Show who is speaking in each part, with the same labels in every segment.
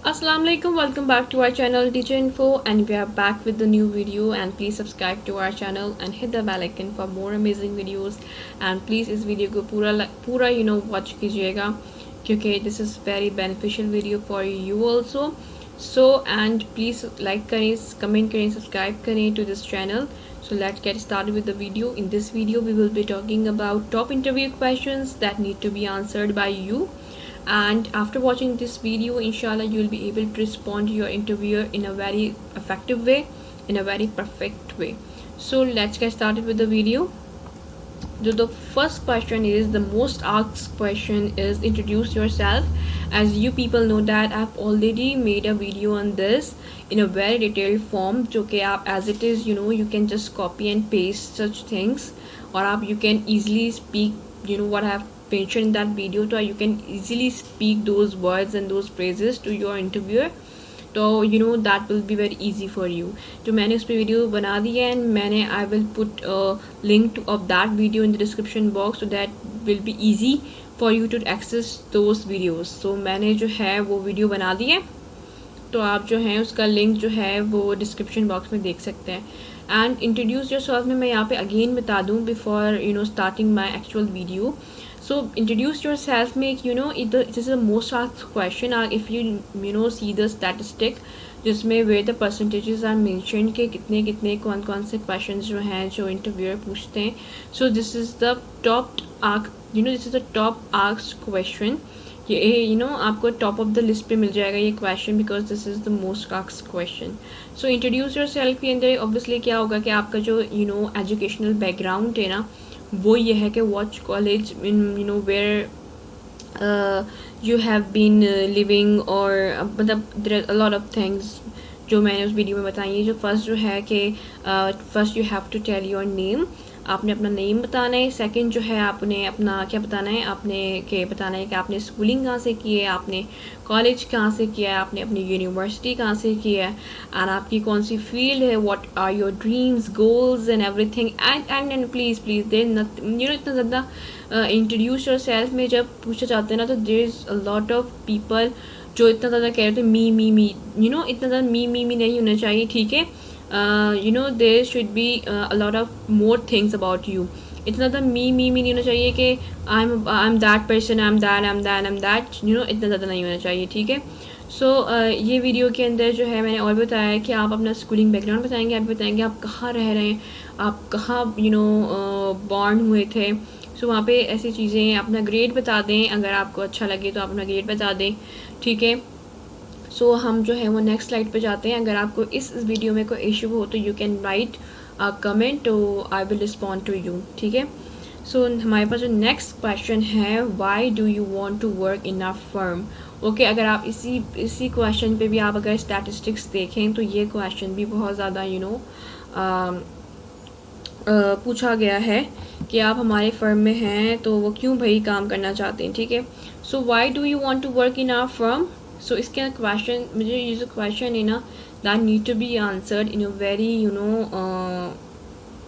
Speaker 1: Assalamu alaikum, welcome back to our channel Teacher Info, and we are back with the new video. And please subscribe to our channel and hit the bell icon for more amazing videos. And please इस video को पूरा watch कीजिएगा क्योंकि this is very beneficial video for you also. So and please like करें, comment करें, subscribe करें to this channel. So let's get started with the video. In this video we will be talking about top interview questions that need to be answered by you, and after watching this video inshallah you will be able to respond to your interviewer in a very effective way, in a very perfect way. So let's get started with the video. So the first question is, the most asked question is, introduce yourself. As you people know that I've already made a video on this in a very detailed form, जो कि आप as it is you can just copy and paste such things, or you can easily speak what I have mentioned in that video, so you can easily speak those words and those phrases to your interviewer. तो that will be very easy for you. तो मैंने उस पर video बना दी है, and मैंने I will put link of that video in the description box, so that will be easy for you to access those videos. तो मैंने जो है वो वीडियो बना दी है, तो आप जो है उसका लिंक जो है वो डिस्क्रिप्शन बॉक्स में देख सकते हैं. एंड इंट्रोड्यूस योरसेल्फ में मैं यहाँ पे अगेन बता दूँ before starting my actual video. So introduce yourself make this is the most asked question. If you see the statistic जिसमें where the percentages are mentioned कि कितने कितने कौन कौन से questions जो हैं जो interviewer पूछते हैं. So this is the top asked this is the top asked question. ये आपको top of the list पे मिल जाएगा ये question, because this is the most asked question. So introduce yourself के अंदर obviously क्या होगा कि आपका जो educational background है ना, वो ये है कि watch college in where you have been living, और मतलब there are a lot of things जो मैंने उस वीडियो में बताई है. जो फर्स्ट जो है कि first you have to tell your name, आपने अपना नेम बताना है. सेकंड जो है आपने अपना क्या बताना है, आपने के बताना है कि आपने स्कूलिंग कहाँ से की है, आपने कॉलेज कहाँ से किया है, आपने अपनी यूनिवर्सिटी कहाँ से किया है, एंड आपकी कौन सी फील्ड है, what are your dreams goals and everything. And please there इतना ज़्यादा इंट्रोड्यूस योर सेल्फ में जब पूछा जाता है ना, तो there is a lot of people जो इतना ज़्यादा कह रहे थे मी इतना ज़्यादा मी नहीं होना चाहिए, ठीक है. there should be a lot of more things about you. इतना ज़्यादा मी नहीं होना चाहिए कि I'm that person, I'm that इतना ज़्यादा नहीं होना चाहिए, ठीक है. सो ये वीडियो के अंदर जो है मैंने और बताया है कि आप अपना स्कूलिंग बैकग्राउंड बताएंगे, आप बताएंगे आप कहाँ रह रहे हैं, आप कहाँ बॉर्न हुए थे. सो वहाँ पे ऐसी चीज़ें, अपना ग्रेड बता दें, अगर आपको अच्छा लगे तो आप अपना ग्रेड बता दें, ठीक है. सो हम जो है वो नेक्स्ट स्लाइड पे जाते हैं. अगर आपको इस वीडियो में कोई इशू हो तो you can write a comment, तो I will respond to you, ठीक है. सो हमारे पास जो नेक्स्ट क्वेश्चन है, why do you want to work in a firm. Okay, अगर आप इसी क्वेश्चन पे भी आप अगर स्टैटिस्टिक्स देखें तो ये क्वेश्चन भी बहुत ज़्यादा पूछा गया है कि आप हमारे फर्म में हैं तो वो क्यों भाई काम करना चाहते हैं, ठीक है. So why do you want to work in our firm. So इसके क्वेश्चन, मुझे ये जो क्वेश्चन है ना, that need to be answered in a very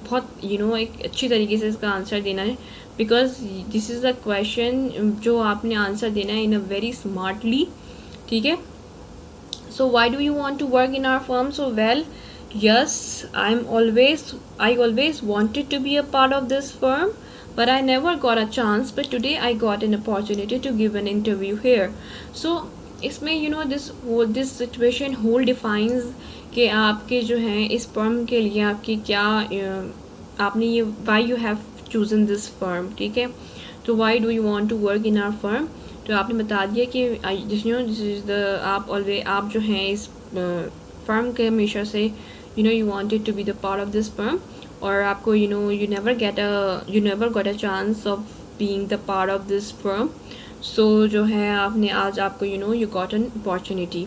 Speaker 1: बहुत एक अच्छी तरीके से इसका आंसर देना है, because this is the question जो आपने आंसर देना है इन अ वेरी स्मार्टली, ठीक है. So why do you want to work in our firm. So well, yes, I always wanted to be a part of this firm, but I never got a chance, but today I got an opportunity to give an interview here. So इसमें this situation whole defines कि आपके जो हैं इस firm के लिए आपकी क्या आपने ये why you have chosen this firm, ठीक है. तो why do you want to work in our firm, तो आपने बता दिया कि this is the आप जो हैं इस फर्म के हमेशा से you wanted to be the part of this firm, और आपको you never got a chance of being the part of this firm. So जो है आपने आज आपको you got an opportunity.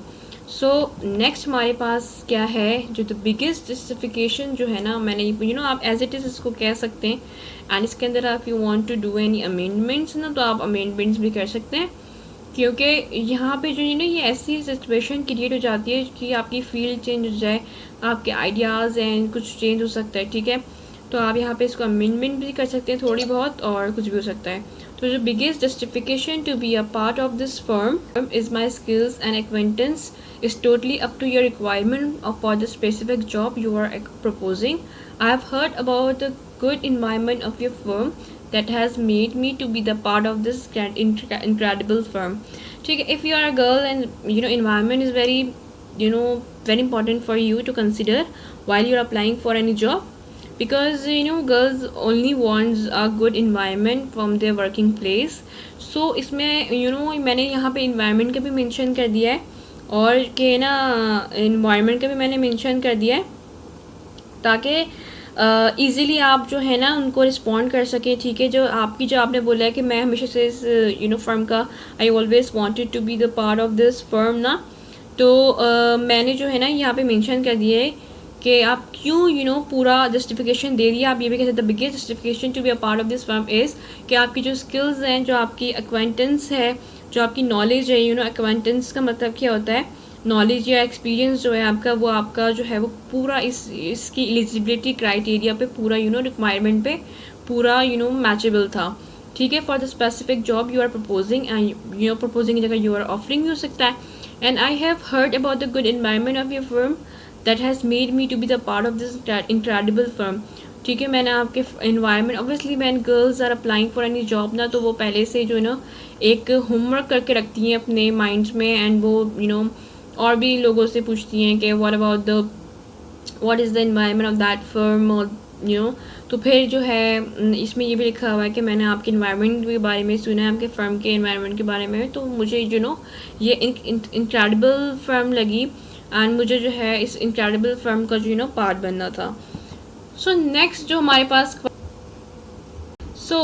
Speaker 1: So next हमारे पास क्या है, जो the biggest justification जो है ना, मैंने आप as it is इसको कह सकते हैं, एंड इसके अंदर आप you want to do any amendments ना, तो आप amendments भी कर सकते हैं, क्योंकि यहाँ पे जो ये ऐसी सिचुएशन क्रिएट हो जाती है कि आपकी फील्ड चेंज हो जाए, आपके आइडियाज़ एंड कुछ चेंज हो सकता है, ठीक है. तो आप यहाँ पे इसको अमेंडमेंट भी कर सकते हैं थोड़ी बहुत, और कुछ भी हो सकता है। तो जो biggest justification to be a part of this firm is my skills and acquaintance is totally up to your requirement for the specific job you are proposing. I have heard about the good environment of your firm that has made me to be the part of this incredible firm. ठीक है, if you are a girl and environment is very important for you to consider while you're applying for any job, because girls only wants a good environment from their working place. So इसमें मैंने यहाँ पे environment का भी mention कर दिया है, और के ना environment का भी मैंने mention कर दिया है, ताकि ईज़िली आप जो है ना उनको रिस्पॉन्ड कर सकें। ठीक है, जो आपने बोला है कि मैं हमेशा से इस फर्म का I always wanted to be the part of this firm ना, तो मैंने जो है ना यहाँ पे मेंशन कर दिया है कि आप क्यों पूरा जस्टिफिकेशन दे दिया। आप ये भी कह सकते the biggest justification to be a part of this firm is कि आपकी जो स्किल्स हैं, जो आपकी एक्वेंटेंस है, जो आपकी नॉलेज है, एक्वेंटेंस का मतलब क्या होता है, नॉलेज या एक्सपीरियंस जो है आपका, वो आपका जो है वो पूरा इसकी एलिजिबिलिटी क्राइटेरिया पे पूरा रिक्वायरमेंट पे पूरा मैचेबल था। ठीक है, for the specific job you are proposing and proposing की जगह यू आर ऑफरिंग भी हो सकता है। And I have heard about the good environment of your firm that has made me to be the part of this incredible firm. ठीक है, मैंने आपके environment, obviously man girls are applying for any job ना, तो वो पहले से जो एक होमवर्क करके रखती हैं अपने माइंड्स में, एंड वो और भी लोगों से पूछती हैं कि what is the environment of that firm, और तो फिर जो है इसमें ये भी लिखा हुआ है कि मैंने आपके एनवायरनमेंट के बारे में सुना है, आपके फर्म के एनवायरनमेंट के बारे में, तो मुझे ये इनक्रेडिबल फर्म लगी, एंड मुझे जो है इस इनक्रेडिबल फर्म का जो पार्ट बनना था। सो नेक्स्ट जो हमारे पास So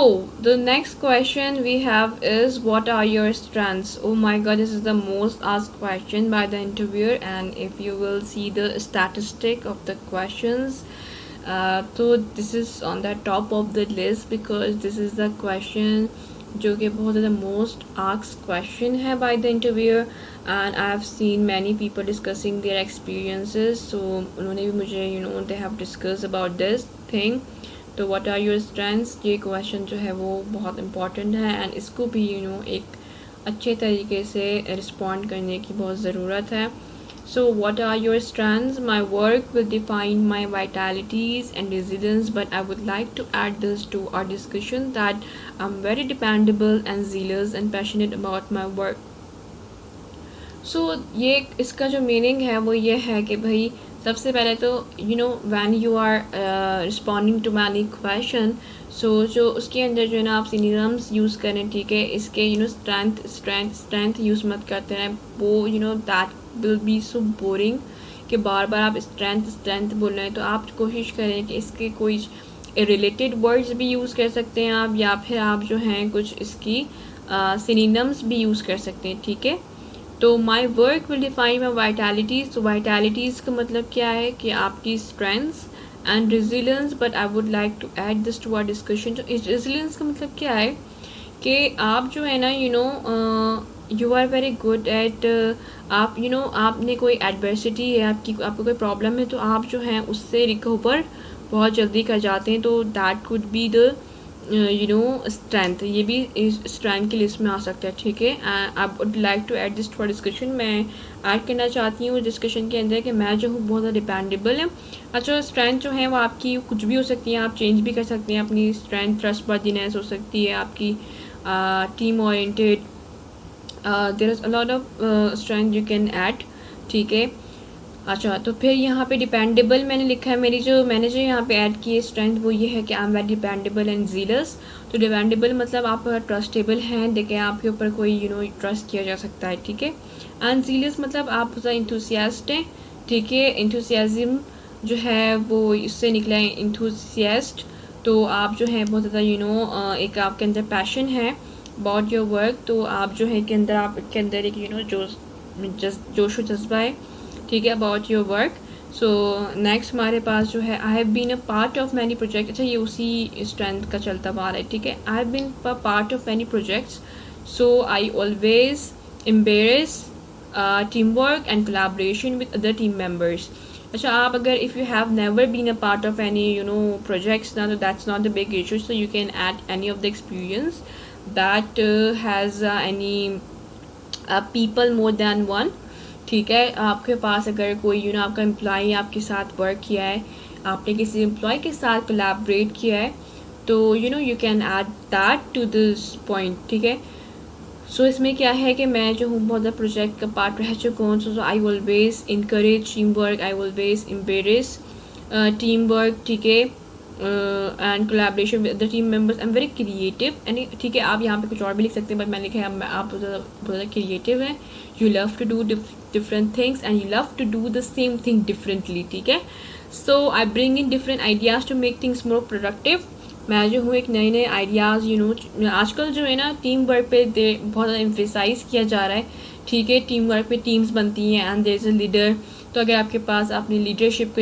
Speaker 1: the next question we have is, what are your strengths? Oh my god, this is the most asked question by the interviewer, and if you will see the statistic of the questions, so this is on the top of the list, because this is the question जो कि बहुत ज़्यादा most asked question है by the interviewer, and I have seen many people discussing their experiences, so उन्होंने भी मुझे they have discussed about this thing. तो what are your strengths, ये क्वेश्चन जो है वो बहुत इंपॉर्टेंट है, एंड इसको भी एक अच्छे तरीके से रिस्पॉन्ड करने की बहुत ज़रूरत है। So what are your strengths, my work will define my vitalities and residence, but I would like to add this to our discussion that I am very dependable and zealous एंड passionate about my work. So ये इसका जो meaning है वो ये है कि भाई सबसे पहले तो when you are responding to many question, so जो उसके अंदर जो है ना आप सिनोनिम्स यूज़ करें। ठीक है, इसके स्ट्रेंथ यूज़ मत करते हैं, वो that will B so boring कि बार बार आप स्ट्रेंथ बोल रहे हैं। तो आप कोशिश करें कि इसके कोई रिलेटेड वर्ड्स भी यूज़ कर सकते हैं आप, या फिर आप जो हैं कुछ इसकी सिनोनिम्स भी यूज़ कर सकते हैं। ठीक है, तो my work will define my vitalities, तो वाइटैलिटीज़ का मतलब क्या है कि आपकी strengths and resilience, but I would like to add this to our discussion. तो इस रेजिलियंस का मतलब क्या है कि आप जो है ना you are very good at, आप आपने कोई एडवर्सिटी है, आपको कोई प्रॉब्लम है, तो आप जो हैं उससे रिकवर बहुत जल्दी कर जाते हैं, तो that could be the strength, ये भी इस स्ट्रेंथ की लिस्ट में आ सकता है। ठीक है, I would like to add this to discussion, मैं ऐड करना चाहती हूँ डिस्कशन के अंदर कि मैं जो हूँ बहुत ज़्यादा डिपेंडेबल है। अच्छा, स्ट्रेंथ जो है वो आपकी कुछ भी हो सकती है, आप चेंज भी कर सकते हैं अपनी स्ट्रेंथ, ट्रस्टवर्दीनेस हो सकती है आपकी, team oriented, there is a lot of strength you can add. ठीक है, अच्छा, तो फिर यहाँ पे डिपेंडेबल मैंने लिखा है, मैंने जो यहाँ पे ऐड की है स्ट्रेंथ वो ये है कि आई am very dependable and zealous। तो डिपेंडेबल मतलब आप ट्रस्टेबल हैं, देखिए आपके ऊपर कोई ट्रस्ट किया जा सकता है। ठीक है, एंड zealous मतलब आप इंथुसियास्ट हैं। ठीक है, इंथुसियाज्म जो है वो इससे निकला है इंथुसियास्ट, तो आप जो है बहुत ज़्यादा एक आपके अंदर पैशन है अबाउट योर वर्क, तो आप जो है के अंदर आपके अंदर एक जोश व जज्बा है। ठीक है, about your work. So next हमारे पास जो है I have been a part of many project. अच्छा, ये उसी स्ट्रेंथ का चलता हुआ आ रहा है। ठीक है, I have been a part of many projects, so I always embrace team work and collaboration with other team members. अच्छा, आप अगर if you have never been a part of any projects ना, तो that's not the big issue, so you can add any of the experience that has any people more than one. ठीक है, आपके पास अगर कोई आपका एम्प्लॉय आपके साथ वर्क किया है, आपने किसी एम्प्लॉय के साथ कोलैबोरेट किया है, तो you can add that to this point. ठीक है, सो इसमें क्या है कि मैं जो हूँ बहुत ज़्यादा प्रोजेक्ट का पार्ट रह चुका हूँ, so I always encourage team work, I always embrace team work. ठीक है, and collaboration with the team members. I am very creative and ठीक है, आप यहाँ पे कुछ और भी लिख सकते हैं, बट मैंने लिखा है आप बहुत ज़्यादा क्रिएटिव हैं। You love to do different things and you love to do the same thing differently. ठीक है, so I bring in different ideas to make things more productive. मैं जो हूँ एक नए नए आइडियाज़ आजकल जो है ना टीम वर्क पे बहुत ज़्यादा एम्फेसाइज किया जा रहा है। ठीक है, टीम वर्क पे टीम्स बनती हैं and there is a leader. तो अगर आपके पास अपनी लीडरशिप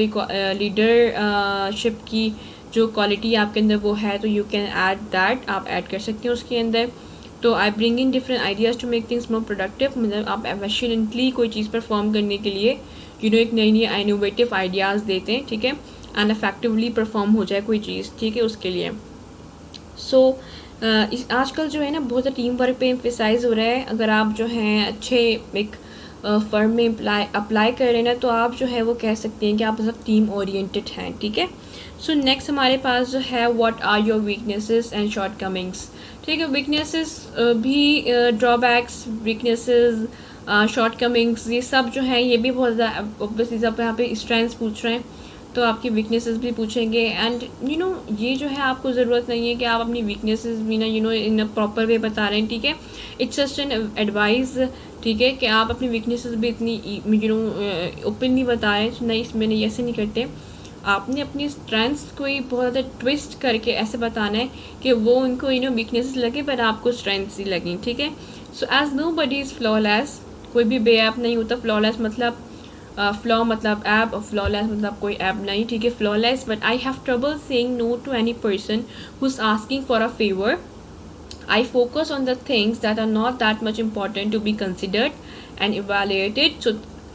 Speaker 1: लीडरशिप की जो क्वालिटी आपके अंदर वो है, तो यू कैन ऐड दैट, आप ऐड कर सकते हैं उसके अंदर। तो I bring in different ideas to make things more productive, मतलब आप एफिशिएंटली कोई चीज़ परफॉर्म करने के लिए एक नई नई इनोवेटिव आइडियाज़ देते हैं। ठीक है, एंड इफेक्टिवली परफॉर्म हो जाए कोई चीज़। ठीक है, उसके लिए सो आजकल जो है ना बहुत ज़्यादा टीम वर्क पे एम्फेसाइज हो रहा है। अगर आप जो हैं अच्छे एक फर्म में अप्लाई कर रहे हैं ना, तो आप जो है वो कह सकते हैं कि आप मतलब टीम ओरिएंटेड हैं। ठीक है, सो नेक्स्ट हमारे पास जो है what are your weaknesses and shortcomings. ठीक है, वीकनेसेस भी ड्रॉबैक्स, वीकनेसेस, शॉर्टकमिंग्स, ये सब जो है ये भी बहुत ज़्यादा ऑब्वियसली आप यहाँ पे स्ट्रेंथ्स पूछ रहे हैं, तो आपकी वीकनेसेस भी पूछेंगे। एंड ये जो है आपको ज़रूरत नहीं है कि आप अपनी वीकनेसेस भी ना इन अ प्रॉपर वे बता रहे हैं। ठीक है, इट्स जस्ट एन एडवाइस। ठीक है, कि आप अपनी वीकनेसेस भी इतनी ओपनली बताएं, नहीं इसमें नहीं, ऐसे नहीं करते। आपने अपनी स्ट्रेंथ्स को ही बहुत ज़्यादा ट्विस्ट करके ऐसे बताना है कि वो उनको वीकनेसेस लगे पर आपको स्ट्रेंथ्स ही लगें। ठीक है, so as nobody is flawless, कोई भी बेऐप नहीं होता। फ्लॉलेस मतलब फ्लॉ मतलब ऐप, और फ्लॉलेस मतलब कोई ऐप नहीं। ठीक है, flawless, but I have trouble saying no to any person who is asking for a favour. I focus on the things that are not that much important to be considered and evaluated.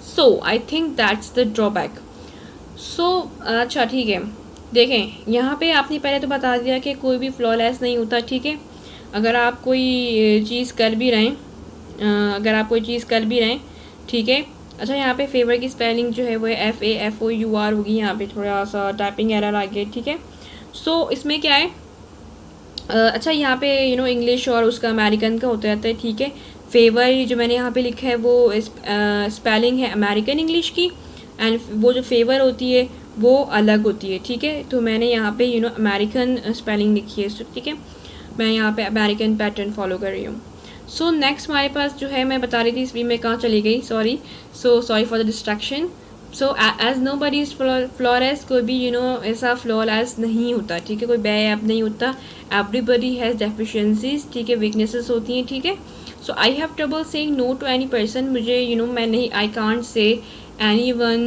Speaker 1: So I think that's the drawback. So अच्छा ठीक है, देखें यहाँ पे आपने पहले तो बता दिया कि कोई भी फ्लॉलेस नहीं होता। ठीक है, अगर आप कोई चीज़ कर भी रहे हैं, ठीक है। अच्छा, यहाँ पे फेवर की स्पेलिंग जो है वो FAFOUR होगी, यहाँ पे थोड़ा सा टाइपिंग एरर आ गया। ठीक है, सो इसमें क्या है, अच्छा यहाँ पे इंग्लिश और उसका अमेरिकन का होता रहता है। ठीक है, फेवर जो मैंने यहाँ पे लिखा है वो स्पेलिंग है अमेरिकन इंग्लिश की, एंड वो जो फेवर होती है वो अलग होती है। ठीक है, तो मैंने यहाँ पे अमेरिकन स्पेलिंग लिखी है। ठीक है, मैं यहाँ पे अमेरिकन पैटर्न फॉलो कर रही हूँ। सो नेक्स्ट हमारे पास जो है, मैं बता रही थी इसमें मैं कहाँ चली गई, sorry for the distraction. So as nobody is flawless, कोई भी ऐसा फ्लॉलेस नहीं होता। ठीक है, कोई बैड नहीं होता। Everybody has deficiencies. ठीक है, वीकनेसेस होती हैं। ठीक है, so I have trouble saying no to any person, मुझे मैं नहीं, I can't say any one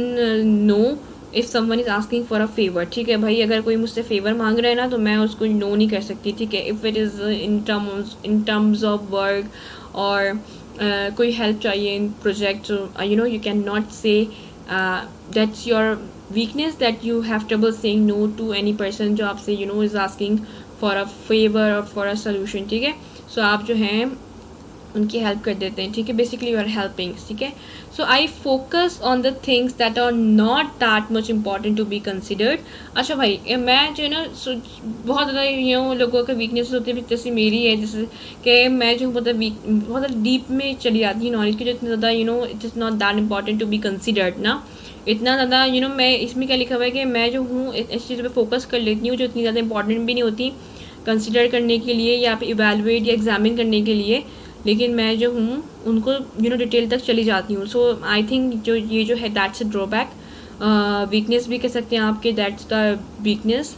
Speaker 1: no if someone is asking for a favour. ठीक है भाई, अगर कोई मुझसे फेवर मांग रहा है ना, तो मैं उसको नो नहीं कर सकती। ठीक है, if it is in terms of work और कोई हेल्प चाहिए in project, you can not say that's your weakness, that you have trouble saying no to any person जो आपसे is asking for a favour और for a solution. ठीक है, सो आप जो हैं उनकी हेल्प कर देते हैं। ठीक है, बेसिकली यू आर हेल्पिंग। ठीक है, so I focus on the things that are not that much important to be considered. अच्छा भाई, मैं जो है ना बहुत ज़्यादा लोगों का वीकनेस होती है, जैसे मेरी है, जैसे कि मैं जो बहुत ज़्यादा डीप में चली जाती हूँ नॉलेज की, जो इतना ज़्यादा it is not that important to be considered ना, इतना ज़्यादा मैं इसमें क्या लिखा हुआ है कि मैं जो हूँ इस चीज़ पे फोकस कर लेती हूँ जो इतनी ज़्यादा इंपॉर्टेंट भी नहीं होती कंसिडर करने के लिए या फिर इवेलुएट या एग्जामिन करने के लिए, लेकिन मैं जो हूँ उनको डिटेल तक चली जाती हूँ। सो आई थिंक ये जो है दैट्स अ ड्रॉबैक, वीकनेस भी कह सकते हैं आपके, दैट्स द वीकनेस,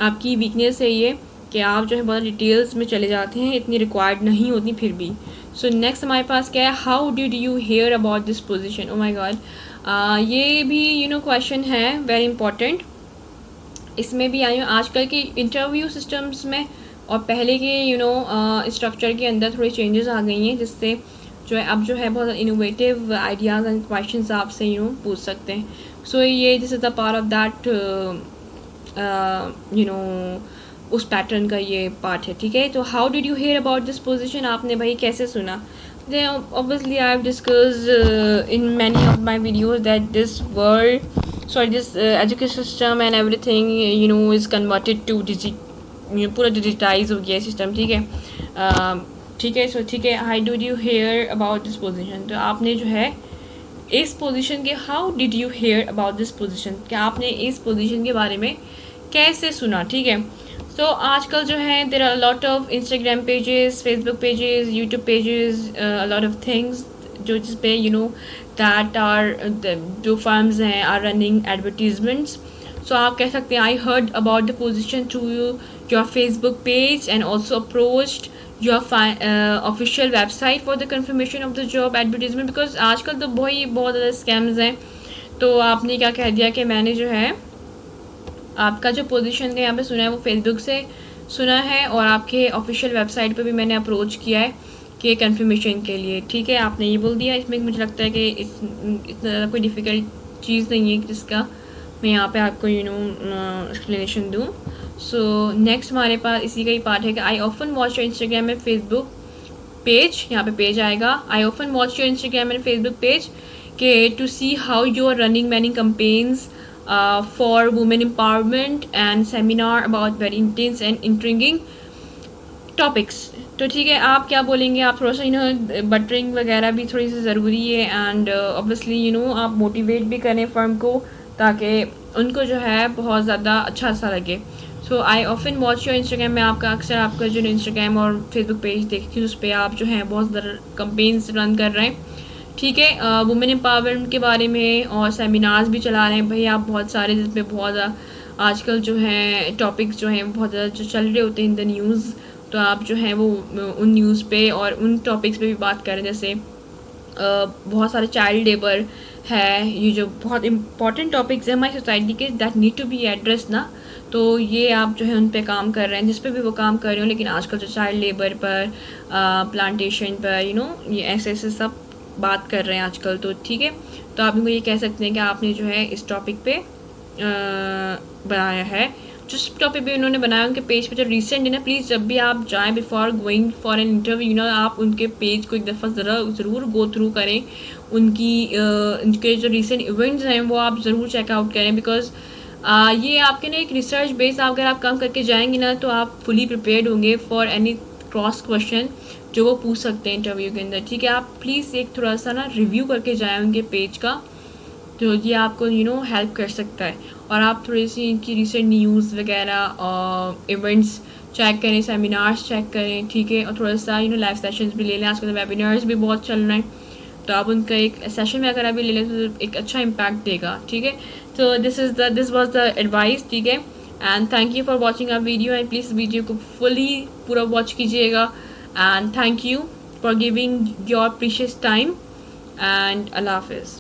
Speaker 1: आपकी वीकनेस है ये कि आप जो है बहुत डिटेल्स में चले जाते हैं, इतनी रिक्वायर्ड नहीं होती फिर भी। सो नेक्स्ट हमारे पास क्या है, how did you hear about this position. Oh my god, ये भी क्वेश्चन है वेरी इंपॉर्टेंट। इसमें भी आजकल के इंटरव्यू सिस्टम्स में और पहले के स्ट्रक्चर के अंदर थोड़ी चेंजेस आ गई हैं, जिससे जो है अब जो है बहुत इनोवेटिव आइडियाज़ एंड क्वेश्चंस आपसे पूछ सकते हैं। सो ये this is the part of that you know उस पैटर्न का ये पार्ट है, ठीक है। तो how did you hear about this position, आपने भाई कैसे सुना? Obviously I have discussed in many of my videos that this world, sorry, this education system and everything is converted to पूरा डिजिटाइज हो गया सिस्टम, ठीक है। ठीक है, सो ठीक है, how did you hear about this position, तो आपने जो है इस पोजीशन के, how did you hear about this position, क्या आपने इस पोजीशन के बारे में कैसे सुना, ठीक है। सो आजकल जो है there are lot of Instagram pages, Facebook pages, YouTube pages, lot of things जो जिस पे दैट आर जो फर्म्स हैं आर रनिंग एडवर्टीजमेंट्स। सो आप कह सकते हैं I heard about the position through your Facebook page and also approached your official website for the confirmation of the job advertisement, because आजकल तो बहुत ज़्यादा स्कैम्स हैं। तो आपने क्या कह दिया कि मैंने जो है आपका जो पोजीशन का यहाँ पे सुना है वो फेसबुक से सुना है और आपके ऑफिशियल वेबसाइट पे भी मैंने अप्रोच किया है कि कंफर्मेशन के लिए, ठीक है, आपने ये बोल दिया। इसमें मुझे लगता है कि इतना कोई डिफ़िकल्ट चीज़ नहीं है जिसका मैं यहाँ पे आपको एक्सप्लेनेशन दूँ। सो नेक्स्ट हमारे पास इसी का ही पार्ट है कि I often watch your Instagram and Facebook page, यहाँ पे पेज आएगा, I often watch your Instagram and Facebook page के to see how you are running many campaigns for women empowerment and seminar about very intense and intriguing topics। तो ठीक है, आप क्या बोलेंगे? आप थोड़ा सा बटरिंग वगैरह भी थोड़ी सी ज़रूरी है एंड ऑब्वियसली आप मोटिवेट भी करें फर्म को ताकि उनको जो है बहुत ज़्यादा अच्छा सा लगे। So I often watch your Instagram में आपका अक्सर आपका जो इंस्टाग्राम और फेसबुक पेज देखती हूँ उस पर आप जो है बहुत ज़्यादा कंपेन्स रन कर रहे हैं, ठीक है, वुमेन एम्पावरमेंट के बारे में और सेमिनार्स भी चला रहे हैं भाई आप बहुत सारे, जिसमें बहुत आजकल जो है टॉपिक्स जो हैं बहुत ज़्यादा जो चल रहे होते हैं इन द न्यूज़, तो आप जो हैं वो उन न्यूज़ पे और उन टॉपिक्स पे भी बात करें। जैसे बहुत सारे चाइल्ड लेबर है, ये जो बहुत इंपॉर्टेंट टॉपिक्स हैं हमारी सोसाइटी के that need to be address ना, तो ये आप जो है उन पे काम कर रहे हैं जिस पे भी वो काम कर रहे हो। लेकिन आजकल जो चाइल्ड लेबर पर प्लांटेशन पर ये ऐसे सब बात कर रहे हैं आजकल, तो ठीक है। तो आप इनको ये कह सकते हैं कि आपने जो है इस टॉपिक पे बनाया है, जिस टॉपिक पे उन्होंने बनाया उनके पेज पे जो रिसेंट है ना, प्लीज़ जब भी आप जाएं before going for an interview आप उनके पेज को एक दफ़ा ज़रूर गो थ्रू करें, उनके जो रिसेंट इवेंट्स हैं वो आप ज़रूर चेकआउट करें, बिकॉज ये आपके ना एक रिसर्च बेस अगर आप काम करके जाएंगे ना तो आप फुली प्रिपेयर्ड होंगे फॉर एनी क्रॉस क्वेश्चन जो वो पूछ सकते हैं इंटरव्यू के अंदर, ठीक है। आप प्लीज़ एक थोड़ा सा ना रिव्यू करके जाएं उनके पेज का, तो ये आपको हेल्प कर सकता है। और आप थोड़ी सी इनकी रिसेंट न्यूज़ वगैरह और इवेंट्स चेक करें, सेमिनार्स चेक करें, ठीक है, और थोड़ा सा लाइव सेशंस भी ले लें, आजकल वेबिनार्स भी बहुत चल रहे हैं, तो आप उनका एक सेशन में अगर अभी ले लें तो एक अच्छा इम्पैक्ट देगा, ठीक है। तो दिस वॉज द एडवाइस, ठीक है, and thank you for watching our video and please video को फुली पूरा वॉच कीजिएगा and thank you for giving your precious time and Allah Hafiz।